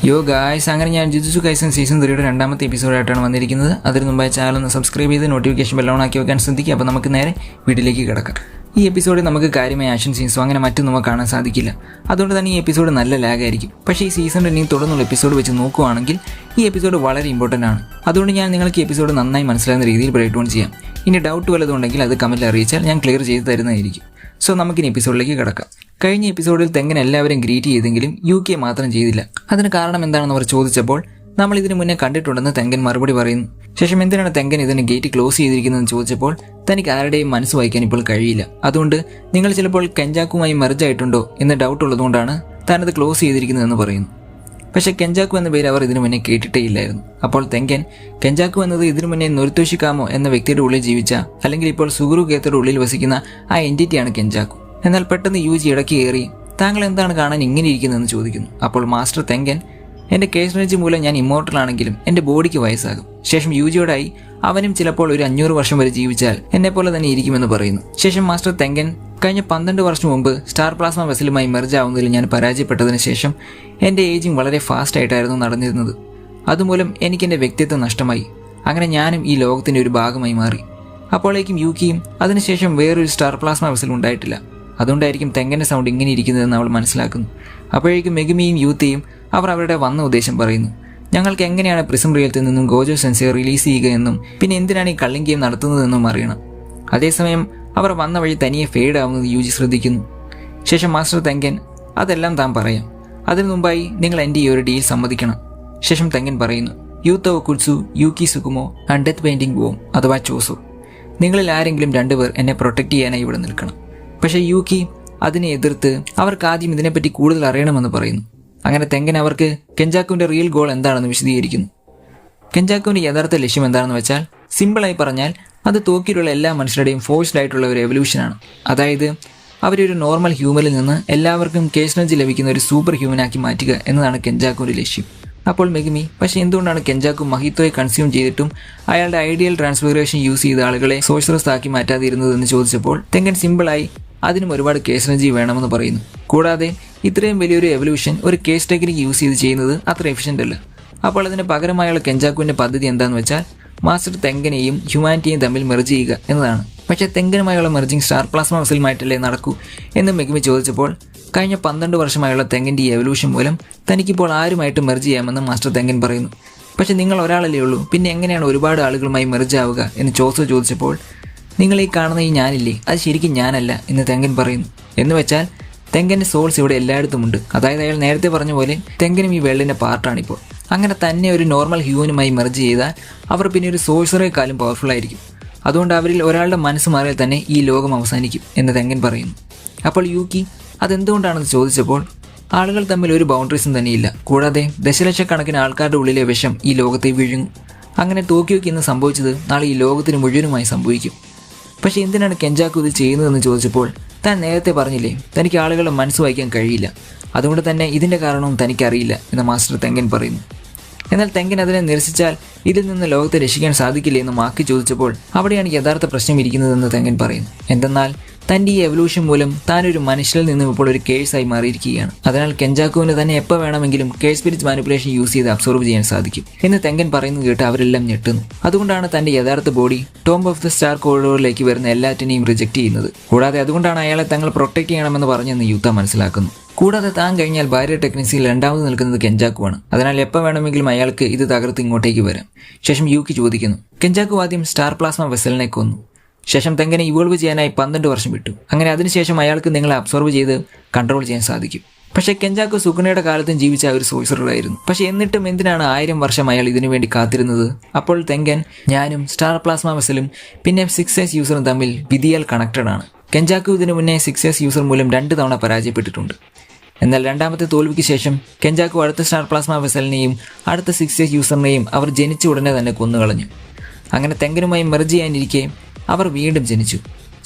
യോ ഗായ്സ്, അങ്ങനെ ഞാൻ ജുജുത്സു കൈസൻ സീസൺ 3 രണ്ടാമത്തെ എപ്പിസോഡായിട്ടാണ് വന്നിരിക്കുന്നത്. അതിന് മുമ്പായി ചാനൽ ഒന്ന് സബ്സ്ക്രൈബ് ചെയ്ത് നോട്ടിഫിക്കേഷൻ ബെൽ ഓൺ ആക്കി വെക്കാൻ ശ്രദ്ധിക്കുക. അപ്പോൾ നമുക്ക് നേരെ വീട്ടിലേക്ക് കിടക്കാം. ഈ എപ്പിസോഡിൽ നമുക്ക് കാര്യമായ ആക്ഷൻ സീൻസോ അങ്ങനെ മറ്റും നമുക്ക് കാണാൻ സാധിക്കില്ല. അതുകൊണ്ട് തന്നെ ഈ എപ്പിസോഡ് നല്ല ലാഗായിരിക്കും. പക്ഷേ ഈ സീസണിൽ ഇനി തുടർന്നുള്ള എപ്പിസോഡ് വെച്ച് നോക്കുകയാണെങ്കിൽ ഈ എപ്പിസോഡ് വളരെ ഇമ്പോർട്ടൻ്റ് ആണ്. അതുകൊണ്ട് ഞാൻ നിങ്ങൾക്ക് ഈ എപ്പിസോഡ് നന്നായി മനസ്സിലാകുന്ന രീതിയിൽ ബ്രേക്ക് ഡൗൺ ചെയ്യാം. ഇനി ഡൗട്ട് വല്ലതുണ്ടെങ്കിൽ അത് കമൻറ്റിൽ അറിയിച്ചാൽ ഞാൻ ക്ലിയർ ചെയ്ത് തരുന്നതായിരിക്കും. സോ നമുക്കിനി എപ്പിസോഡിലേക്ക് കിടക്കാം. കഴിഞ്ഞ എപ്പിസോഡിൽ തെങ്ങൻ എല്ലാവരും ഗ്രീറ്റ് ചെയ്തെങ്കിലും UK മാത്രം ചെയ്തില്ല. അതിന് കാരണം എന്താണെന്ന് അവർ ചോദിച്ചപ്പോൾ നമ്മൾ ഇതിനു മുന്നേ കണ്ടിട്ടുണ്ടെന്ന് തെങ്കൻ മറുപടി പറയുന്നു. ശേഷം എന്തിനാണ് തെങ്കൻ ഇതിന് ഗേറ്റ് ക്ലോസ് ചെയ്തിരിക്കുന്നതെന്ന് ചോദിച്ചപ്പോൾ തനിക്ക് ആരുടെയും മനസ്സ് വായിക്കാൻ ഇപ്പോൾ കഴിയില്ല. അതുകൊണ്ട് നിങ്ങൾ ചിലപ്പോൾ കെഞ്ചാക്കുമായി മെർജായിട്ടുണ്ടോ എന്ന് ഡൗട്ട് ഉള്ളതുകൊണ്ടാണ് താനത് ക്ലോസ് ചെയ്തിരിക്കുന്നതെന്ന് പറയുന്നു. പക്ഷേ കെഞ്ചാക്കു എന്ന പേര് അവർ ഇതിനു മുന്നേ കേട്ടിട്ടേ ഇല്ലായിരുന്നു. അപ്പോൾ തെങ്കൻ കെഞ്ചാക്കു എന്നത് ഇതിനു മുന്നേ നൊരുത്തോഷിക്കാമോ എന്ന വ്യക്തിയുടെ ഉള്ളിൽ ജീവിച്ച, അല്ലെങ്കിൽ ഇപ്പോൾ സുഗുറു ഗേത്തയുടെ ഉള്ളിൽ വസിക്കുന്ന ആ എൻറ്റിറ്റിയാണ് കെഞ്ചാക്കു. എന്നാൽ പെട്ടെന്ന് യൂജി ഇടയ്ക്ക് കയറി താങ്കൾ എന്താണ് കാണാൻ ഇങ്ങനെ ഇരിക്കുന്നതെന്ന് ചോദിക്കുന്നു. അപ്പോൾ മാസ്റ്റർ തെങ്കൻ, എൻ്റെ കേസ് മൂലം ഞാൻ ഇമ്മോർട്ടൽ ആണെങ്കിലും എൻ്റെ ബോഡിക്ക് വയസ്സാകും. ശേഷം യൂജിയോടായി അവനും ചിലപ്പോൾ ഒരു 500 വർഷം വരെ ജീവിച്ചാൽ എന്നെപ്പോലെ തന്നെ ഇരിക്കുമെന്ന് പറയുന്നു. ശേഷം മാസ്റ്റർ തെങ്കൻ, കഴിഞ്ഞ 12 വർഷം മുമ്പ് സ്റ്റാർ പ്ലാസ്മ വെസലുമായി മെർജ് ആവുന്നതിൽ ഞാൻ പരാജയപ്പെട്ടതിന് ശേഷം എൻ്റെ ഏജിങ് വളരെ ഫാസ്റ്റ് ആയിട്ടായിരുന്നു നടന്നിരുന്നത്. അതുമൂലം എനിക്കെൻ്റെ വ്യക്തിത്വം നഷ്ടമായി. അങ്ങനെ ഞാനും ഈ ലോകത്തിൻ്റെ ഒരു ഭാഗമായി മാറി. അപ്പോഴേക്കും യൂക്കിയും അതിനുശേഷം വേറൊരു സ്റ്റാർ പ്ലാസ്മ വെസൽ ഉണ്ടായിട്ടില്ല. അതുകൊണ്ടായിരിക്കും തെങ്കൻ്റെ സൗണ്ട് ഇങ്ങനെ ഇരിക്കുന്നതെന്ന് അവൾ മനസ്സിലാക്കുന്നു. അപ്പോഴേക്കും മെഗുമിയും യൂത്തയും അവർ അവരുടെ വന്ന ഉദ്ദേശം പറയുന്നു. ഞങ്ങൾക്ക് എങ്ങനെയാണ് പ്രിസം റിയൽത്തിൽ നിന്നും ഗോജോ സെൻസെ റിലീസ് ചെയ്യുക എന്നും പിന്നെ എന്തിനാണ് ഈ കള്ളിങ് ഗെയിം നടത്തുന്നതെന്നും അറിയണം. അതേസമയം അവർ വന്ന വഴി തനിയെ ഫെയ്ഡ് ആവുന്നത് യൂജി ശ്രദ്ധിക്കുന്നു. ശേഷം മാസ്റ്റർ തെങ്കൻ, അതെല്ലാം താൻ പറയാം. അതിനു മുമ്പായി നിങ്ങൾ എൻ്റെ ഈ ഒരു ഡീൽ സമ്മതിക്കണം. ശേഷം തെങ്കൻ പറയുന്നു, യൂത്തോ കുത്സു, യൂക്കി സുകുമോ ആൻഡ് ഡെത്ത് പെയിൻറ്റിംഗ് ബോം അഥവാ ചോസോ, നിങ്ങളിൽ ആരെങ്കിലും 2 പേർ എന്നെ പ്രൊട്ടക്ട് ചെയ്യാനായി ഇവിടെ നിൽക്കണം. പക്ഷേ യൂക്കി അതിനെ എതിർത്ത് അവർക്ക് ആദ്യം ഇതിനെപ്പറ്റി കൂടുതൽ അറിയണമെന്ന് പറയുന്നു. അങ്ങനെ തെങ്കൻ അവർക്ക് കെഞ്ചാക്കുവിൻ്റെ റിയൽ ഗോൾ എന്താണെന്ന് വിശദീകരിക്കുന്നു. കെഞ്ചാക്കുവിൻ്റെ യഥാർത്ഥ ലക്ഷ്യം എന്താണെന്ന് വെച്ചാൽ, സിമ്പിളായി പറഞ്ഞാൽ അത് തോക്കിലുള്ള എല്ലാ മനുഷ്യരുടെയും ഫോഴ്സ്ഡ് ആയിട്ടുള്ള ഒരു എവല്യൂഷനാണ്. അതായത് അവരൊരു നോർമൽ ഹ്യൂമനിൽ നിന്ന് എല്ലാവർക്കും കേസ് ലഭിക്കുന്ന ഒരു സൂപ്പർ ഹ്യൂമനാക്കി മാറ്റുക എന്നതാണ് കെഞ്ചാക്കുവിൻ്റെ ലക്ഷ്യം. അപ്പോൾ മെഗുമി, പക്ഷേ എന്തുകൊണ്ടാണ് കെഞ്ചാക്കു മഹിത്തോയെ കൺസ്യൂം ചെയ്തിട്ടും അയാളുടെ ഐഡിയൽ ട്രാൻസ്ഫിഗറേഷൻ യൂസ് ചെയ്ത ആളുകളെ സോഴ്സറസ് ആക്കി മാറ്റാതിരുന്നതെന്ന് ചോദിച്ചപ്പോൾ തെങ്കൻ സിമ്പിളായി അതിനും ഒരുപാട് കേസ് എനർജി വേണമെന്ന് പറയുന്നു. കൂടാതെ ഇത്രയും വലിയൊരു എവല്യൂഷൻ ഒരു കേസ് ടെക്നിക്ക് യൂസ് ചെയ്ത് ചെയ്യുന്നത് അത്ര എഫിഷ്യൻ്റ് അല്ല. അപ്പോൾ അതിന് പകരമായുള്ള കെഞ്ചാക്കുവിൻ്റെ പദ്ധതി എന്താണെന്ന് വെച്ചാൽ മാസ്റ്റർ തെങ്കനെയും ഹ്യൂമാനിറ്റിയെയും തമ്മിൽ മെർജ് ചെയ്യുക എന്നതാണ്. പക്ഷേ തെങ്കനുമായുള്ള മെർജിങ് സ്റ്റാർ പ്ലാസ്മ വെസലുമായിട്ടല്ലേ നടക്കൂ എന്ന് മെഗുമി ചോദിച്ചപ്പോൾ കഴിഞ്ഞ 12 വർഷമായുള്ള തെങ്കൻ്റെ ഈ എവല്യൂഷൻ മൂലം തനിക്കിപ്പോൾ ആരുമായിട്ട് മെർജ് ചെയ്യാമെന്ന് മാസ്റ്റർ തെങ്കൻ പറയുന്നു. പക്ഷേ നിങ്ങൾ ഒരാളല്ലേ ഉള്ളൂ, പിന്നെ എങ്ങനെയാണ് ഒരുപാട് ആളുകളുമായി മെർജ് ആവുക എന്ന് ചോസോ ചോദിച്ചപ്പോൾ നിങ്ങൾ ഈ കാണുന്ന ഈ ഞാനില്ലേ, അത് ശരിക്കും ഞാനല്ല എന്ന് തെങ്കൻ പറയുന്നു. എന്ന് വെച്ചാൽ തെങ്കൻ്റെ സോൾസ് ഇവിടെ എല്ലായിടത്തുമുണ്ട്. അതായത് അയാൾ നേരത്തെ പറഞ്ഞ പോലെ തെങ്കനും ഈ വേൾഡിൻ്റെ പാർട്ടാണിപ്പോൾ. അങ്ങനെ തന്നെ ഒരു നോർമൽ ഹ്യൂമനുമായി മെർജ് ചെയ്താൽ അവർ പിന്നെ ഒരു സോഴ്സറേക്കാളും പവർഫുൾ ആയിരിക്കും. അതുകൊണ്ട് അവരിൽ ഒരാളുടെ മനസ്സ് മാറിയാൽ തന്നെ ഈ ലോകം അവസാനിക്കും എന്ന് തെങ്കൻ പറയുന്നു. അപ്പോൾ യൂക്കി അതെന്തുകൊണ്ടാണെന്ന് ചോദിച്ചപ്പോൾ ആളുകൾ തമ്മിൽ ഒരു ബൗണ്ടറീസും തന്നെയില്ല. കൂടാതെ ദശലക്ഷക്കണക്കിന് ആൾക്കാരുടെ ഉള്ളിലെ വിഷം ഈ ലോകത്തെ വിഴുങ്ങും. അങ്ങനെ ടോക്കിയോയ്ക്ക് ഇന്ന് സംഭവിച്ചത് നാളെ ഈ ലോകത്തിന് മുഴുവനുമായി സംഭവിക്കും. പക്ഷേ എന്തിനാണ് കെഞ്ചാക്കു ഇത് ചെയ്യുന്നതെന്ന് ചോദിച്ചപ്പോൾ താൻ നേരത്തെ പറഞ്ഞില്ലേ, തനിക്ക് ആളുകളുടെ മനസ്സ് വായിക്കാൻ കഴിയില്ല, അതുകൊണ്ട് തന്നെ ഇതിൻ്റെ കാരണവും തനിക്കറിയില്ല എന്ന് മാസ്റ്റർ തെങ്കൻ പറയുന്നു. എന്നാൽ തെങ്കൻ അതിനെ നിരസിച്ചാൽ ഇതിൽ നിന്ന് ലോകത്തെ രക്ഷിക്കാൻ സാധിക്കില്ലേ എന്ന് മാക്കി ചോദിച്ചപ്പോൾ അവിടെയാണ് യഥാർത്ഥ പ്രശ്നം ഇരിക്കുന്നതെന്ന് തെങ്കൻ പറയുന്നു. എന്തെന്നാൽ തൻ്റെ ഈ എവല്യൂഷൻ മൂലം താനൊരു മനുഷ്യരിൽ നിന്നും ഇപ്പോൾ ഒരു കേഴ്സായി മാറിയിരിക്കുകയാണ്. അതിനാൽ കെഞ്ചാക്കുവിന് തന്നെ എപ്പോൾ വേണമെങ്കിലും കേസ് സ്പിരിറ്റ് മാനിപ്പുലേഷൻ യൂസ് ചെയ്ത് അബ്സോർവ് ചെയ്യാൻ സാധിക്കും എന്ന് തെങ്കൻ പറയുന്നത് കേട്ട് അവരെല്ലാം ഞെട്ടുന്നു. അതുകൊണ്ടാണ് തൻ്റെ യഥാർത്ഥ body tomb of the star കോറിഡോറിലേക്ക് വരുന്ന എല്ലാറ്റിനെയും റിജക്റ്റ് ചെയ്യുന്നത്. കൂടാതെ അതുകൊണ്ടാണ് അയാളെ തങ്ങൾ പ്രൊട്ടക്ട് ചെയ്യണമെന്ന് പറഞ്ഞെന്ന് യൂത്ത മനസ്സിലാക്കുന്നു. കൂടാതെ താൻ കഴിഞ്ഞാൽ ഭാര്യ ടെക്നിക്സിൽ രണ്ടാമത് നിൽക്കുന്നത് കെഞ്ചാക്കുവാണ്. അതിനാൽ എപ്പോൾ വേണമെങ്കിലും അയാൾക്ക് ഇത് തകർത്ത് ഇങ്ങോട്ടേക്ക് വരാം. ശേഷം യൂക്കി ചോദിക്കുന്നു, കെഞ്ചാക്കു ആദ്യം സ്റ്റാർ പ്ലാസ്മ വെസലിനെ കൊന്നു. ശേഷം തെങ്കനെ ഇവോൾവ് ചെയ്യാനായി 12 വർഷം വിട്ടു. അങ്ങനെ അതിനുശേഷം അയാൾക്ക് നിങ്ങളെ അബ്സോർവ് ചെയ്ത് കൺട്രോൾ ചെയ്യാൻ സാധിക്കും. പക്ഷേ കെഞ്ചാക്കു സുഗുണയുടെ കാലത്തും ജീവിച്ച ഒരു സോഴ്സറായിരുന്നു. പക്ഷേ എന്നിട്ടും എന്തിനാണ് 1000 വർഷം അയാൾ ഇതിനു വേണ്ടി കാത്തിരുന്നത്? അപ്പോൾ തെങ്കൻ, ഞാനും സ്റ്റാർ പ്ലാസ്മ വെസലും പിന്നെ 6S യൂസറും തമ്മിൽ വിധിയാൽ കണക്റ്റഡ് ആണ്. കെഞ്ചാക്കു ഇതിനു മുന്നേ 6S യൂസർ മൂലം 2 തവണ പരാജയപ്പെട്ടിട്ടുണ്ട്. എന്നാൽ രണ്ടാമത്തെ തോൽവിക്ക് ശേഷം കെഞ്ചാക്കു അടുത്ത സ്റ്റാർ പ്ലാസ്മ വെസലിനെയും അടുത്ത 6S യൂസറിനെയും അവർ ജനിച്ച ഉടനെ തന്നെ കൊന്നുകളഞ്ഞു. അങ്ങനെ തെങ്കനുമായി മെർജ് ചെയ്യാനിരിക്കെ അവർ വീണ്ടും ജനിച്ചു.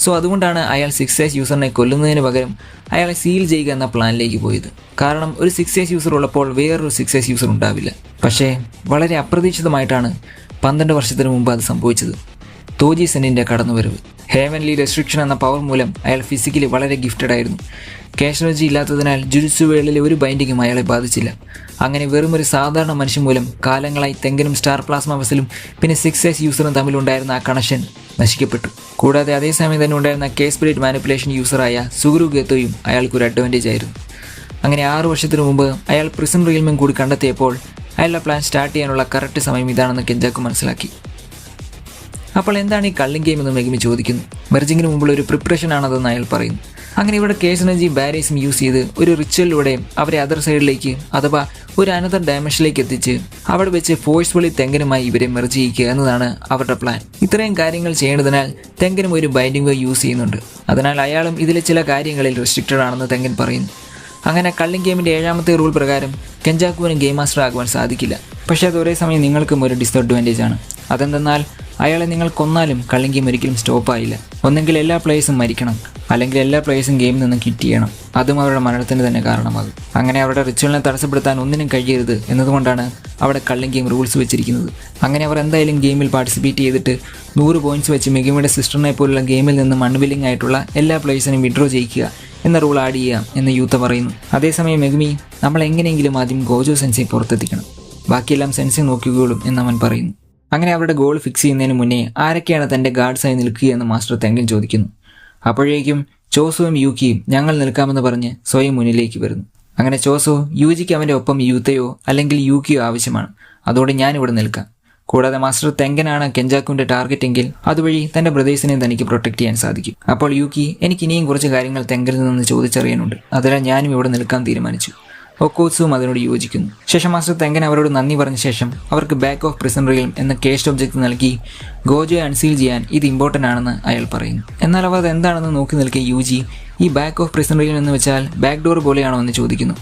സോ അതുകൊണ്ടാണ് അയാൾ 6S യൂസറിനെ കൊല്ലുന്നതിന് പകരം അയാളെ സീൽ ചെയ്യുക എന്ന പ്ലാനിലേക്ക് പോയത്. കാരണം ഒരു 6S യൂസർ ഉള്ളപ്പോൾ വേറൊരു 6S യൂസർ ഉണ്ടാവില്ല. പക്ഷേ വളരെ അപ്രതീക്ഷിതമായിട്ടാണ് 12 വർഷത്തിന് മുമ്പ് അത് സംഭവിച്ചത്. തോജി സെന്നിൻ്റെ കടന്നുവരവ്. ഹെവൻലി റെസ്ട്രിക്ഷൻ എന്ന പവർ മൂലം അയാൾ ഫിസിക്കലി വളരെ ഗിഫ്റ്റഡ് ആയിരുന്നു. ക്യാഷ് എനർജി ഇല്ലാത്തതിനാൽ ജുജുത്സു വേൾഡിലെ ഒരു ബൈൻഡിങ്ങും അയാളെ ബാധിച്ചില്ല. അങ്ങനെ വെറും ഒരു സാധാരണ മനുഷ്യൻ മൂലം കാലങ്ങളായി തെങ്കനും സ്റ്റാർ പ്ലാസ്മ വെസലും പിന്നെ 6S യൂസറും തമ്മിലുണ്ടായിരുന്ന ആ കണക്ഷൻ നശിക്കപ്പെട്ടു. കൂടാതെ അതേസമയം തന്നെ ഉണ്ടായിരുന്ന K-സ്പിരിറ്റ് മാനിപ്പുലേഷൻ യൂസറായ സുഗുരു ഗെത്തോയും അയാൾക്കൊരു അഡ്വാൻറ്റേജ് ആയിരുന്നു. അങ്ങനെ 6 വർഷത്തിനു മുമ്പ് അയാൾ പ്രിസൺ റിയൽമും കൂടി കണ്ടെത്തിയപ്പോൾ അയാളുടെ പ്ലാൻ സ്റ്റാർട്ട് ചെയ്യാനുള്ള കറക്റ്റ് സമയം ഇതാണെന്ന് കെഞ്ചാക്കു മനസ്സിലാക്കി. അപ്പോൾ എന്താണ് ഈ കള്ളിംഗ് ഗെയിം എന്ന് മെഗുമി ചോദിക്കുന്നു. മെർജിങ്ങിന് മുമ്പുള്ള ഒരു പ്രിപ്പറേഷൻ ആണതെന്ന് അയാൾ പറയുന്നു. അങ്ങനെ ഇവിടെ കേസ് എനർജി ബാരിയേഴ്സും യൂസ് ചെയ്ത് ഒരു റിച്വലിലൂടെ അവരെ അതർ സൈഡിലേക്ക് അഥവാ ഒരു അനദർ ഡയമെൻഷനിലേക്ക് എത്തിച്ച് അവിടെ വെച്ച് ഫോഴ്സ്ഫുള്ളി തെങ്കനുമായി ഇവരെ മെർജ് ചെയ്യിക്കുക എന്നതാണ് അവരുടെ പ്ലാൻ. ഇത്രയും കാര്യങ്ങൾ ചെയ്യേണ്ടതിനാൽ തെങ്കനും ഒരു ബൈൻഡിംഗ് വേ യൂസ് ചെയ്യുന്നുണ്ട്. അതിനാൽ അയാളും ഇതിലെ ചില കാര്യങ്ങളിൽ റെസ്ട്രിക്റ്റഡ് ആണെന്ന് തെങ്കൻ പറയുന്നു. അങ്ങനെ കള്ളിംഗ് ഗെയിമിൻ്റെ 7ാമത്തെ റൂൾ പ്രകാരം കെഞ്ചാക്കുവിന് ഗെയിം മാസ്റ്റർ ആകുവാൻ സാധിക്കില്ല. പക്ഷേ അത് ഒരേ സമയം നിങ്ങൾക്കും ഒരു ഡിസഡ്വാൻറ്റേജ് ആണ്. അതെന്തെന്നാൽ അയാളെ നിങ്ങൾ കൊന്നാലും കള്ളിംഗ് ഗെയിം ഒരിക്കലും സ്റ്റോപ്പായില്ല. ഒന്നെങ്കിൽ എല്ലാ പ്ലേയേഴ്സും മരിക്കണം, അല്ലെങ്കിൽ എല്ലാ പ്ലേയേഴ്സും ഗെയിമിൽ നിന്ന് കിറ്റ് ചെയ്യണം. അതും അവരുടെ മരണത്തിന് തന്നെ കാരണമാകും. അങ്ങനെ അവരുടെ റിച്വലിനെ തടസ്സപ്പെടുത്താൻ ഒന്നിനും കഴിയരുത് എന്നതുകൊണ്ടാണ് അവിടെ കള്ളിംഗ് ഗെയിം റൂൾസ് വെച്ചിരിക്കുന്നത്. അങ്ങനെ അവർ എന്തായാലും ഗെയിമിൽ പാർട്ടിസിപ്പേറ്റ് ചെയ്തിട്ട് 100 പോയിന്റ്സ് വെച്ച് മെഗുമിയുടെ സിസ്റ്ററിനെ പോലുള്ള ഗെയിമിൽ നിന്ന് അൺവില്ലിംഗ് ആയിട്ടുള്ള എല്ലാ പ്ലേയേഴ്സിനും വിഡ്രോ ചെയ്യിക്കുക എന്ന റൂൾ ആഡ് ചെയ്യാം എന്ന് യൂത്ത പറയുന്നു. അതേസമയം മെഗുമി നമ്മൾ എങ്ങനെയെങ്കിലും ആദ്യം ഗോജോ സെൻസെ പുറത്തെത്തിക്കണം, ബാക്കിയെല്ലാം സെൻസെ നോക്കുകയുള്ളൂ എന്നവൻ പറയുന്നു. അങ്ങനെ അവരുടെ ഗോൾ ഫിക്സ് ചെയ്യുന്നതിന് മുന്നേ ആരൊക്കെയാണ് തൻ്റെ ഗാർഡ്സായി നിൽക്കുക എന്ന് മാസ്റ്റർ തെങ്കൻ ചോദിക്കുന്നു. അപ്പോഴേക്കും ചോസുവും യൂക്കിയും ഞങ്ങൾ നിൽക്കാമെന്ന് പറഞ്ഞ് സ്വയം മുന്നിലേക്ക് വരുന്നു. അങ്ങനെ ചോസോ യൂജിക്ക് അവൻ്റെ ഒപ്പം യൂത്തയോ അല്ലെങ്കിൽ യൂക്കിയോ ആവശ്യമാണ്, അതോടെ ഞാനിവിടെ നിൽക്കാം. കൂടാതെ മാസ്റ്റർ തെങ്കനാണ് കെഞ്ചാക്കുവിൻ്റെ ടാർഗറ്റ് എങ്കിൽ അതുവഴി തൻ്റെ ബ്രദേഴ്സിനെ തനിക്ക് പ്രൊട്ടക്ട് ചെയ്യാൻ സാധിക്കും. അപ്പോൾ യൂക്കി എനിക്ക് ഇനിയും കുറച്ച് കാര്യങ്ങൾ തെങ്കനിൽ നിന്ന് ചോദിച്ചറിയാനുണ്ട്, അതിനാൽ ഞാനും ഇവിടെ നിൽക്കാൻ തീരുമാനിച്ചു. ഒക്കോത്സുവും അതിനോട് യോജിക്കുന്നു. ശേഷം മാസ്റ്റർ തെങ്കൻ അവരോട് നന്ദി പറഞ്ഞ ശേഷം അവർക്ക് ബാക്ക് ഓഫ് പ്രിസൺ റിയൽം എന്ന കേസ്റ്റ് ഒബ്ജക്റ്റ് നൽകി ഗോജോയെ അൺസീൽ ചെയ്യാൻ ഇത് ഇമ്പോർട്ടൻ്റ് ആണെന്ന് അയാൾ പറയുന്നു. എന്നാൽ അവർ എന്താണെന്ന് നോക്കി നിൽക്കിയ യൂജി ഈ ബാക്ക് ഓഫ് പ്രിസൺ റിയൽം എന്ന് വെച്ചാൽ ബാക്ക് ഡോർ പോലെയാണോ എന്ന് ചോദിക്കുന്നു.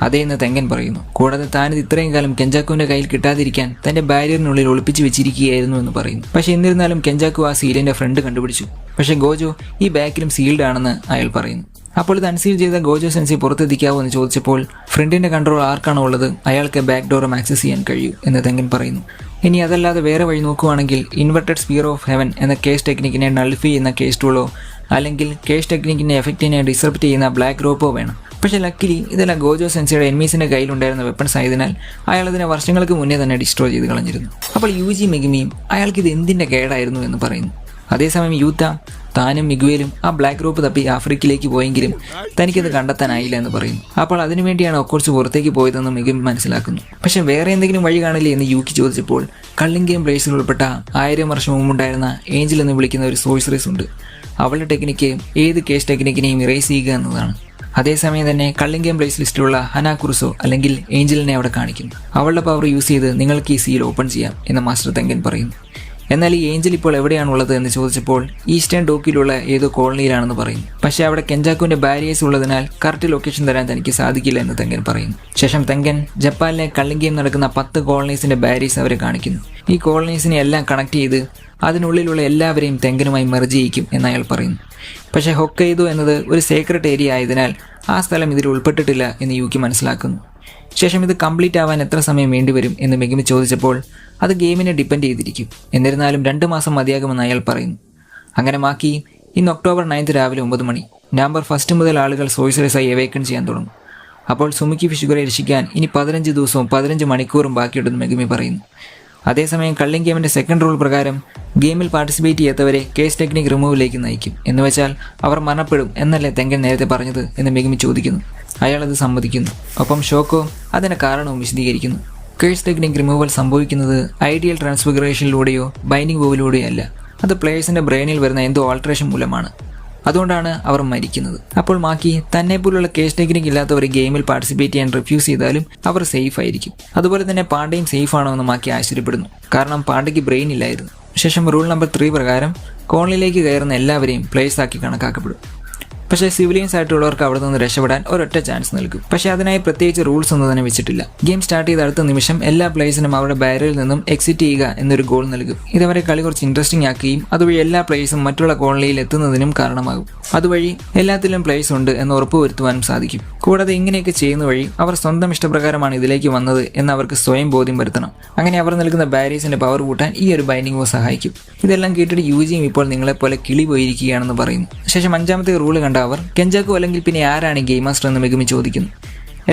അതേ എന്ന് തെങ്കൻ പറയുന്നു. കൂടാതെ താനിത് ഇത്രയും കാലം കെഞ്ചാക്കുവിൻ്റെ കയ്യിൽ കിട്ടാതിരിക്കാൻ തൻ്റെ ബാരിയറിനുള്ളിൽ ഒളിപ്പിച്ച് വെച്ചിരിക്കുകയായിരുന്നു എന്ന് പറയുന്നു. പക്ഷേ എന്നിരുന്നാലും കെഞ്ചാക്കു ആ സീലിൻ്റെ ഫ്രണ്ട് കണ്ടുപിടിച്ചു. പക്ഷേ ഗോജോ ഈ ബാക്കിലും സീൽഡ് ആണെന്ന് അയാൾ പറയുന്നു. അപ്പോൾ ഇത് അൺസീൽ ചെയ്ത ഗോജോ സെൻസി പുറത്തെത്തിക്കാവോ എന്ന് ചോദിച്ചപ്പോൾ ഫ്രണ്ടിൻ്റെ കൺട്രോൾ ആർക്കാണോ ഉള്ളത് അയാൾക്ക് ബാക്ക് ഡോറും ആക്സസ് ചെയ്യാൻ കഴിയൂ എന്ന് തെങ്കൻ പറയുന്നു. ഇനി അതല്ലാതെ വേറെ വഴി നോക്കുവാണെങ്കിൽ ഇൻവെർട്ടഡ് സ്പിയർ ഓഫ് ഹെവൻ എന്ന കേസ് ടെക്നിക്കിനെ നള്ളിഫൈ ചെയ്യുന്ന കേസ് ടൂളോ അല്ലെങ്കിൽ കേസ് ടെക്നിക്കിൻ്റെ എഫക്റ്റിനെ ഡിസർപ്റ്റ് ചെയ്യുന്ന ബ്ലാക്ക് റോപ്പോ വേണം. പക്ഷേ ലക്കിലി ഇതെല്ലാം ഗോജോ സെൻസിയുടെ എനിമീസിൻ്റെ കയ്യിലുണ്ടായിരുന്ന വെപ്പൺസ് ആയതിനാൽ അയാൾ അതിനെ വർഷങ്ങൾക്ക് മുന്നേ തന്നെ ഡിസ്ട്രോയ് ചെയ്ത് കളഞ്ഞിരുന്നു. അപ്പോൾ യൂജി മെഗുമിയും അയാൾക്കിത് എന്തിൻ്റെ കേടായിരുന്നു എന്ന് പറയുന്നു. അതേസമയം യൂത്ത താനും മിഗുവേലും ആ ബ്ലാക്ക് റോപ്പ് തപ്പി ആഫ്രിക്കയിലേക്ക് പോയെങ്കിലും തനിക്കത് കണ്ടെത്താനായില്ല എന്ന് പറയുന്നു. അപ്പോൾ അതിനുവേണ്ടിയാണ് ഒക്കോർച്ച് പുറത്തേക്ക് പോയതെന്ന് മിഗുമി മനസ്സിലാക്കുന്നു. പക്ഷേ വേറെ എന്തെങ്കിലും വഴി കാണില്ലേ എന്ന് യൂക്കി ചോദിച്ചപ്പോൾ കള്ളിംഗ് ഗെയിം പ്ലേസിൽ ഉൾപ്പെട്ട 1000 വർഷം മുമ്പുണ്ടായിരുന്ന ഏഞ്ചൽ എന്ന് വിളിക്കുന്ന ഒരു സോഴ്സറീസ് ഉണ്ട്. അവളുടെ ടെക്നിക്ക് ഏത് കേസ് ടെക്നിക്കിനെയും ഇറേസ് ചെയ്യുക എന്നതാണ്. അതേസമയം തന്നെ കള്ളിംഗ് ഗെയിം പ്ലേസ് ലിസ്റ്റിലുള്ള ഹനാകുറുസോ അല്ലെങ്കിൽ ഏഞ്ചലിനെ അവിടെ കാണിക്കുന്നു. അവളുടെ പവർ യൂസ് ചെയ്ത് നിങ്ങൾക്ക് ഈ സീൽ ഓപ്പൺ ചെയ്യാം എന്ന് മാസ്റ്റർ തെങ്കൻ പറയുന്നു. എന്നാൽ ഈ ഏഞ്ചൽ ഇപ്പോൾ എവിടെയാണുള്ളത് എന്ന് ചോദിച്ചപ്പോൾ ഈസ്റ്റേൺ ടോക്കിയിലുള്ള ഏതോ കോളനിയിലാണെന്ന് പറയുന്നു. പക്ഷേ അവിടെ കെഞ്ചാക്കുവിൻ്റെ ബാരിയേഴ്സ് ഉള്ളതിനാൽ കറക്റ്റ് ലൊക്കേഷൻ തരാൻ തനിക്ക് സാധിക്കില്ല എന്ന് തെങ്കൻ പറയുന്നു. ശേഷം തെങ്കൻ ജപ്പാനിലെ കള്ളിംഗ് ഗെയിം നടക്കുന്ന 10 കോളനീസിൻ്റെ ബാരിയേഴ്സ് അവരെ കാണിക്കുന്നു. ഈ കോളനീസിനെ എല്ലാം കണക്ട് ചെയ്ത് അതിനുള്ളിലുള്ള എല്ലാവരെയും തെങ്കനുമായി മെർജ് ചെയ്യിക്കും എന്ന് അയാൾ പറയുന്നു. പക്ഷേ ഹൊക്കൈഡോ എന്നത് ഒരു സീക്രട്ട് ഏരിയ ആയതിനാൽ ആ സ്ഥലം ഇതിൽ ഉൾപ്പെട്ടിട്ടില്ല എന്ന് യൂക്കി മനസ്സിലാക്കുന്നു. ശേഷം ഇത് കംപ്ലീറ്റ് ആവാൻ എത്ര സമയം വേണ്ടിവരും എന്ന് മെഗുമി ചോദിച്ചപ്പോൾ അത് ഗെയിമിനെ ഡിപ്പെൻഡ് ചെയ്തിരിക്കും, എന്നിരുന്നാലും 2 മാസം മതിയാകുമെന്ന് അയാൾ പറയുന്നു. അങ്ങനെ മാക്കി ഇന്ന് ഒക്ടോബർ 9 രാവിലെ 9 മണി നവംബർ 1 മുതൽ ആളുകൾ സോഴ്സറേഴ്സായി എവേക്കൺ ചെയ്യാൻ തുടങ്ങും. അപ്പോൾ സുമിക്കി ഫിഷുകളെ രക്ഷിക്കാൻ ഇനി 15 ദിവസവും 15 മണിക്കൂറും ബാക്കിയുണ്ടെന്ന് മെഗുമി പറയുന്നു. അതേസമയം കള്ളിംഗ് ഗെയിമിൻ്റെ സെക്കൻഡ് റൂൾ പ്രകാരം ഗെയിമിൽ പാർട്ടിസിപ്പേറ്റ് ചെയ്യാത്തവരെ കേസ് ടെക്നിക് റിമൂവിലേക്ക് നയിക്കും. എന്ന് വെച്ചാൽ അവർ മരണപ്പെടും എന്നല്ലേ തെങ്കൻ നേരത്തെ പറഞ്ഞത് എന്ന് മെഗുമി ചോദിക്കുന്നു. അയാളത് സമ്മതിക്കുന്നു. ഒപ്പം ഷോക്കോ അതിൻ്റെ കാരണവും വിശദീകരിക്കുന്നു. കേസ് ടെക്നിക് റിമൂവൽ സംഭവിക്കുന്നത് ഐഡിയൽ ട്രാൻസ്ഫിഗറേഷനിലൂടെയോ ബൈൻഡിംഗ് വേവിലൂടെയോ അല്ല, അത് പ്ലേയേഴ്സിൻ്റെ ബ്രെയിനിൽ വരുന്ന എന്തോ ആൾട്രേഷൻ മൂലമാണ്. അതുകൊണ്ടാണ് അവർ മരിക്കുന്നത്. അപ്പോൾ മാക്കി തന്നെ പോലുള്ള കേസ് ടെക്നിക് ഇല്ലാത്തവർ ഗെയിമിൽ പാർട്ടിസിപ്പേറ്റ് ചെയ്യാൻ റിഫ്യൂസ് ചെയ്താലും അവർ സേഫ് ആയിരിക്കും. അതുപോലെ തന്നെ പാണ്ഡയും സേഫ് ആണോ എന്ന് മാക്കി ആശ്ചര്യപ്പെടുന്നു. കാരണം പാണ്ഡയ്ക്ക് ബ്രെയിൻ ഇല്ലായിരുന്നു. ശേഷം റൂൾ നമ്പർ 3 പ്രകാരം കോളനിയിലേക്ക് കയറുന്ന എല്ലാവരെയും പ്ലേയേഴ്സാക്കി കണക്കാക്കപ്പെടും. പക്ഷേ സിവിലിയൻസ് ആയിട്ടുള്ളവർക്ക് അവിടെ നിന്ന് രക്ഷപ്പെടാൻ ഒരൊറ്റ ചാൻസ് നൽകും. പക്ഷേ അതിനായി പ്രത്യേകിച്ച് റൂൾസ് ഒന്നും തന്നെ വെച്ചിട്ടില്ല. ഗെയിം സ്റ്റാർട്ട് ചെയ്ത അടുത്ത നിമിഷം എല്ലാ പ്ലേയേഴ്സിനും അവരുടെ ബാരലിൽ നിന്നും എക്സിറ്റ് ചെയ്യുക എന്നൊരു ഗോൾ നൽകും. ഇതവരെ കളി കുറച്ച് ഇൻട്രസ്റ്റിംഗ് ആക്കുകയും അതുവഴി എല്ലാ പ്ലേയേഴ്സും മറ്റുള്ള കോളനിയിൽ എത്തുന്നതിനും കാരണമാകും. അതുവഴി എല്ലാത്തിലും പ്ലേയേഴ്സ് ഉണ്ട് എന്ന് ഉറപ്പുവരുത്തുവാനും സാധിക്കും. കൂടാതെ ഇങ്ങനെയൊക്കെ ചെയ്യുന്ന വഴി അവർ സ്വന്തം ഇഷ്ടപ്രകാരമാണ് ഇതിലേക്ക് വന്നത് എന്ന് അവർക്ക് സ്വയം ബോധ്യം വരുത്തണം. അങ്ങനെ അവർ നൽകുന്ന ബാരിയേഴ്സിന്റെ പവർ കൂട്ടാൻ ഈ ഒരു ബൈൻഡിംഗ് വാൾ സഹായിക്കും. ഇതെല്ലാം കേട്ടിട്ട് യുജിയും ഇപ്പോൾ നിങ്ങളെപ്പോലെ കിളി പോയിരിക്കുകയാണെന്ന് പറയുന്നു. ശേഷം 5ാമത്തെ റൂൾ കണ്ട അവർ കെഞ്ചാക്കു അല്ലെങ്കിൽ പിന്നെ ആരാണ് ഗെയിം മാസ്റ്റർ എന്ന് മെഗുമി ചോദിക്കുന്നു.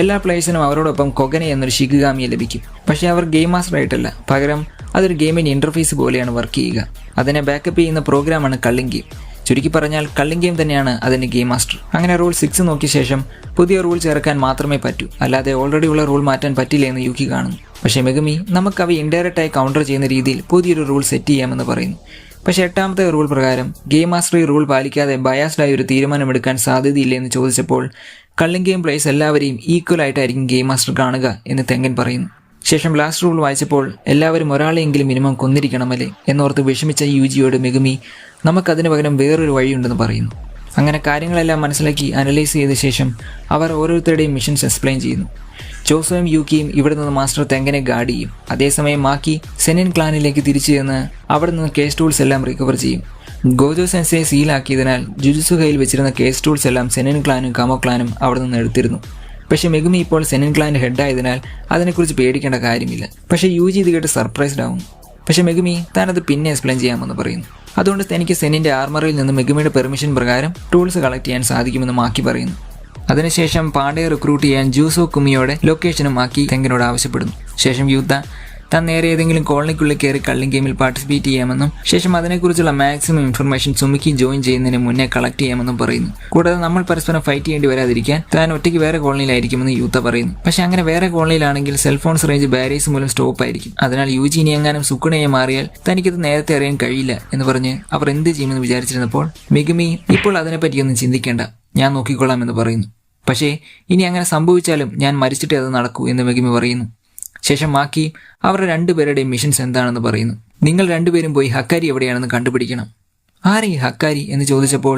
എല്ലാ പ്ലേയേഴ്സിനും അവരോടൊപ്പം കൊഗനെ എന്നൊരു ഷിഗുഗാമിയെ ലഭിക്കും. പക്ഷേ അവർ ഗെയിം മാസ്റ്റർ ആയിട്ടല്ല, പകരം അതൊരു ഗെയിമിൻ്റെ ഇൻ്റർഫേസ് പോലെയാണ് വർക്ക് ചെയ്യുക. അതിനെ ബാക്കപ്പ് ചെയ്യുന്ന പ്രോഗ്രാമാണ് കള്ളിംഗ് ഗെയിം. ചുരുക്കി പറഞ്ഞാൽ കള്ളിംഗ് ഗെയിം തന്നെയാണ് അതിൻ്റെ ഗെയിം മാസ്റ്റർ. അങ്ങനെ റൂൾ 6 നോക്കിയ ശേഷം പുതിയ റൂൾ ചേർക്കാൻ മാത്രമേ പറ്റൂ, അല്ലാതെ ഓൾറെഡി ഉള്ള റൂൾ മാറ്റാൻ പറ്റില്ല എന്ന് യുക്കി കാണുന്നു. പക്ഷേ മെഗുമി നമുക്കവ ഇൻഡയറക്റ്റായി കൗണ്ടർ ചെയ്യുന്ന രീതിയിൽ പുതിയൊരു റൂൾ സെറ്റ് ചെയ്യാമെന്ന് പറയുന്നു. പക്ഷേ 8ാമത്തെ റൂൾ പ്രകാരം ഗെയിം മാസ്റ്റർ ഈ റൂൾ പാലിക്കാതെ ബയാസ്ഡായി ഒരു തീരുമാനമെടുക്കാൻ സാധ്യതയില്ല എന്ന് ചോദിച്ചപ്പോൾ കള്ളിംഗ് ഗെയിം പ്ലേയേഴ്സ് എല്ലാവരെയും ഈക്വൽ ആയിട്ടായിരിക്കും ഗെയിം മാസ്റ്റർ കാണുക എന്ന് തെങ്കൻ പറയുന്നു. ശേഷം ലാസ്റ്റ് റൂൾ വായിച്ചപ്പോൾ എല്ലാവരും ഒരാളെയെങ്കിലും മിനിമം കൊന്നിരിക്കണമല്ലേ എന്നോർത്ത് വിഷമിച്ച യുജിയോട് മെഗുമി നമുക്കതിന് പകരം വേറൊരു വഴിയുണ്ടെന്ന് പറയുന്നു. അങ്ങനെ കാര്യങ്ങളെല്ലാം മനസ്സിലാക്കി അനലൈസ് ചെയ്ത ശേഷം അവർ ഓരോരുത്തരുടെയും മിഷൻസ് എക്സ്പ്ലെയിൻ ചെയ്യുന്നു. ചോസോയും യൂക്കിയും ഇവിടെ നിന്ന് മാസ്റ്റർ തെങ്കനെ ഗാർഡ് ചെയ്യും. അതേസമയം മാക്കി സെനിൻ ക്ലാനിലേക്ക് തിരിച്ചു ചെന്ന് അവിടെ നിന്ന് കേസ് ടൂൾസ് എല്ലാം റിക്കവർ ചെയ്യും. ഗോജോ സെൻസയെ സീലാക്കിയതിനാൽ ജുജുത്സു കയ്യിൽ വെച്ചിരുന്ന കേസ് ടൂൾസ് എല്ലാം സെനിൻ ക്ലാനും കമോ ക്ലാനും അവിടെ നിന്ന് എടുത്തിരുന്നു. പക്ഷേ മെഗുമി ഇപ്പോൾ സെനിൻ ക്ലാൻ്റെ ഹെഡായതിനാൽ അതിനെക്കുറിച്ച് പേടിക്കേണ്ട കാര്യമില്ല. പക്ഷേ യുജി ഇത് കേട്ട് സർപ്രൈസ്ഡ് ആവും. പക്ഷേ മെഗുമി താനത് പിന്നെ എക്സ്പ്ലെയിൻ ചെയ്യാമെന്ന് പറയുന്നു. അതുകൊണ്ട് തനിക്ക് സെനിൻ്റെ ആർമറിൽ നിന്ന് മെഗുമിയുടെ പെർമിഷൻ പ്രകാരം ടൂൾസ് കളക്ട് ചെയ്യാൻ സാധിക്കുമെന്ന് മാക്കി പറയുന്നു. അതിനുശേഷം പാണ്ഡയെ റിക്രൂട്ട് ചെയ്യാൻ ജൂസോ കുമിയോടെ ലൊക്കേഷനും മാക്കി തെങ്കനോട് ആവശ്യപ്പെടുന്നു. ശേഷം യൂത്ത താൻ നേരെ ഏതെങ്കിലും കോളനിക്കുള്ളിൽ കയറി കള്ളിംഗ് ഗെയിമിൽ പാർട്ടിസിപ്പേറ്റ് ചെയ്യാമെന്നും ശേഷം അതിനെക്കുറിച്ചുള്ള മാക്സിമം ഇൻഫർമേഷൻ സുമിക്ക് ജോയിൻ ചെയ്യുന്നതിന് മുന്നേ കളക്ട് ചെയ്യാമെന്നും പറയുന്നു. കൂടാതെ നമ്മൾ പരസ്പരം ഫൈറ്റ് ചെയ്യേണ്ടി വരാതിരിക്കാൻ താൻ ഒറ്റയ്ക്ക് വേറെ കോളനിയിലായിരിക്കുമെന്ന് യൂത്ത പറയുന്നു. പക്ഷേ അങ്ങനെ വേറെ കോളനിയിലാണെങ്കിൽ സെൽഫോൺസ് റേഞ്ച് ബാരിയേഴ്സ് മൂലം സ്റ്റോപ്പ് ആയിരിക്കും. അതിനാൽ യുജി ഇനി എങ്ങാനും സുക്കുണയെ മാറിയാൽ തനിക്കത് നേരത്തെ അറിയാൻ കഴിയില്ല എന്ന് പറഞ്ഞ് അവർ എന്ത് ചെയ്യുമെന്ന് വിചാരിച്ചിരുന്നപ്പോൾ മെഗുമി ഇപ്പോൾ അതിനെപ്പറ്റിയൊന്നും ചിന്തിക്കേണ്ട, ഞാൻ നോക്കിക്കൊള്ളാം എന്ന് പറയുന്നു. പക്ഷേ ഇനി അങ്ങനെ സംഭവിച്ചാലും ഞാൻ മരിച്ചിട്ടേ അത് നടക്കൂ എന്ന് മെഗുമി പറയുന്നു. ശേഷം മാക്കി അവരുടെ രണ്ടുപേരുടെയും മിഷൻസ് എന്താണെന്ന് പറയുന്നു. നിങ്ങൾ രണ്ടുപേരും പോയി ഹക്കാരി എവിടെയാണെന്ന് കണ്ടുപിടിക്കണം. ആരെ ഈ ഹക്കാരി എന്ന് ചോദിച്ചപ്പോൾ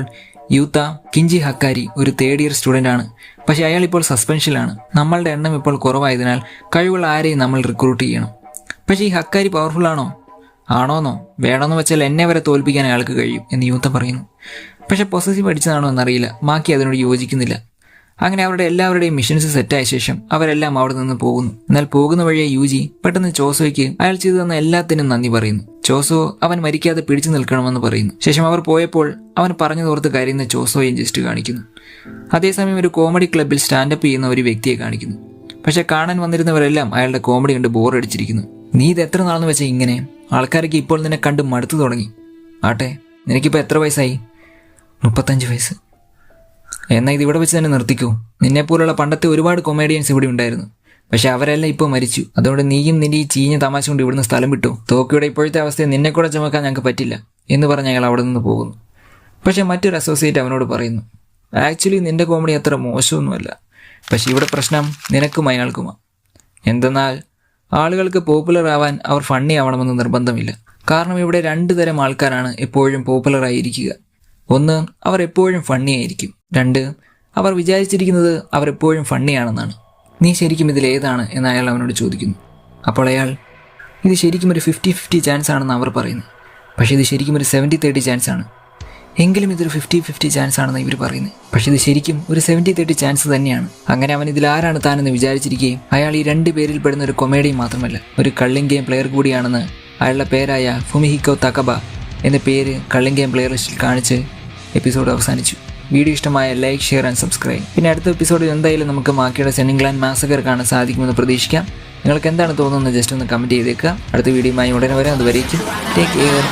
യൂത്ത കിഞ്ചി ഹക്കാരി ഒരു 3rd ഇയർ സ്റ്റുഡൻ്റ് ആണ്. പക്ഷേ അയാൾ ഇപ്പോൾ സസ്പെൻഷനിലാണ്. നമ്മളുടെ എണ്ണം ഇപ്പോൾ കുറവായതിനാൽ കഴിവുള്ള ആരെയും നമ്മൾ റിക്രൂട്ട് ചെയ്യണം. പക്ഷേ ഈ ഹക്കാരി പവർഫുൾ ആണോന്നോ വേണമെന്ന് വെച്ചാൽ എന്നെ വരെ തോൽപ്പിക്കാൻ അയാൾക്ക് കഴിയും എന്ന് യൂത്ത പറയുന്നു. പക്ഷേ പൊസസീവ് അടിച്ചതാണോ എന്നറിയില്ല. മാക്കി അതിനോട് യോജിക്കുന്നില്ല. അങ്ങനെ അവരുടെ എല്ലാവരുടെയും മിഷൻസ് സെറ്റായ ശേഷം അവരെല്ലാം അവിടെ നിന്ന് പോകുന്നു. എന്നാൽ പോകുന്ന വഴിയെ യുജി പെട്ടെന്ന് ചോസോയ്ക്ക് അയാൾ ചെയ്തു തന്ന എല്ലാത്തിനും നന്ദി പറയുന്നു. ചോസോ അവൻ മരിക്കാതെ പിടിച്ചു നിൽക്കണമെന്ന് പറയുന്നു. ശേഷം അവർ പോയപ്പോൾ അവൻ പറഞ്ഞു തോർത്ത് കരയുന്ന ചോസോയും ജസ്റ്റ് കാണിക്കുന്നു. അതേസമയം ഒരു കോമഡി ക്ലബ്ബിൽ സ്റ്റാൻഡപ്പ് ചെയ്യുന്ന ഒരു വ്യക്തിയെ കാണിക്കുന്നു. പക്ഷെ കാണാൻ വന്നിരുന്നവരെല്ലാം അയാളുടെ കോമഡി കണ്ട് ബോറടിച്ചിരിക്കുന്നു. നീ ഇത് എത്ര നാളെന്ന് വെച്ചാൽ ഇങ്ങനെ? ആൾക്കാരൊക്കെ ഇപ്പോൾ നിന്നെ കണ്ട് മടുത്തു തുടങ്ങി. ആട്ടെ, നിനക്കിപ്പോൾ എത്ര വയസ്സായി? 35 വയസ്സ്. എന്നാൽ ഇതിവിടെ വെച്ച് തന്നെ നിർത്തിക്കൂ. നിന്നെപ്പോലുള്ള പണ്ടത്തെ ഒരുപാട് കൊമേഡിയൻസ് ഇവിടെ ഉണ്ടായിരുന്നു. പക്ഷെ അവരെല്ലാം ഇപ്പോൾ മരിച്ചു. അതുകൊണ്ട് നീയും നിന്റെ ഈ ചീഞ്ഞ തമാശ കൊണ്ട് ഇവിടുന്ന് സ്ഥലം വിട്ടു. ടോക്കിയോയുടെ ഇപ്പോഴത്തെ അവസ്ഥയെ നിന്നെ കൂടെ ചുമക്കാൻ ഞങ്ങൾക്ക് പറ്റില്ല എന്ന് പറഞ്ഞ് അയാൾ അവിടെ നിന്ന് പോകുന്നു. പക്ഷെ മറ്റൊരു അസോസിയേറ്റ് അവനോട് പറയുന്നു, ആക്ച്വലി നിന്റെ കോമഡി അത്ര മോശമൊന്നുമല്ല. പക്ഷെ ഇവിടെ പ്രശ്നം നിനക്കും അയാൾക്കുമാണ്. എന്തെന്നാൽ ആളുകൾക്ക് പോപ്പുലർ ആവാൻ അവർ ഫണ്ണി ആവണമെന്ന് നിർബന്ധമില്ല. കാരണം ഇവിടെ 2 തരം ആൾക്കാരാണ് എപ്പോഴും പോപ്പുലറായിരിക്കുക. 1, അവർ എപ്പോഴും ഫണ്ണി ആയിരിക്കും. 2, അവർ വിചാരിച്ചിരിക്കുന്നത് അവർ എപ്പോഴും ഫണ്ണിയാണെന്നാണ്. നീ ശരിക്കും ഇതിലേതാണ് എന്ന് അയാൾ അവനോട് ചോദിക്കുന്നു. അപ്പോൾ അയാൾ ഇത് ശരിക്കും ഒരു 50-50 ചാൻസ് ആണെന്ന് അവർ പറയുന്നു. പക്ഷേ ഇത് ശരിക്കും ഒരു 70-30 ചാൻസ് ആണ്. എങ്കിലും ഇതൊരു 50-50 ചാൻസ് ആണെന്ന് ഇവർ പറയുന്നത്. പക്ഷേ ഇത് ശരിക്കും ഒരു 70-30 ചാൻസ് തന്നെയാണ്. അങ്ങനെ അവൻ ഇതിലാരാണ് താനെന്ന് വിചാരിച്ചിരിക്കുകയും അയാൾ ഈ 2 പേരിൽ പെടുന്ന ഒരു കൊമേഡിയൻ മാത്രമല്ല, ഒരു കള്ളിംഗ് ഗെയിം പ്ലെയർ കൂടിയാണെന്ന് അയാളുടെ പേരായ ഫുമിഹിക്കോ തകബ എന്ന പേര് കള്ളിംഗ് ഗെയിം പ്ലെയർ ലിസ്റ്റിൽ കാണിച്ച് എപ്പിസോഡ് അവസാനിച്ചു. വീഡിയോ ഇഷ്ടമായ ലൈക്ക്, ഷെയർ ആൻഡ് സബ്സ്ക്രൈബ്. പിന്നെ അടുത്ത എപ്പിസോഡിൽ എന്തായാലും നമുക്ക് മാക്കിയുടെ സെനിൻ ക്ലാൻ മാസക്കർ കാണാൻ സാധിക്കുമെന്ന് പ്രതീക്ഷിക്കാം. നിങ്ങൾക്ക് എന്താണ് തോന്നുന്നത് ജസ്റ്റ് ഒന്ന് കമൻറ്റ് ചെയ്തേക്കുക. അടുത്ത വീഡിയോയുമായി ഉടനെ വരാം. അതുവരേക്കും ടേക്ക് കെയർ.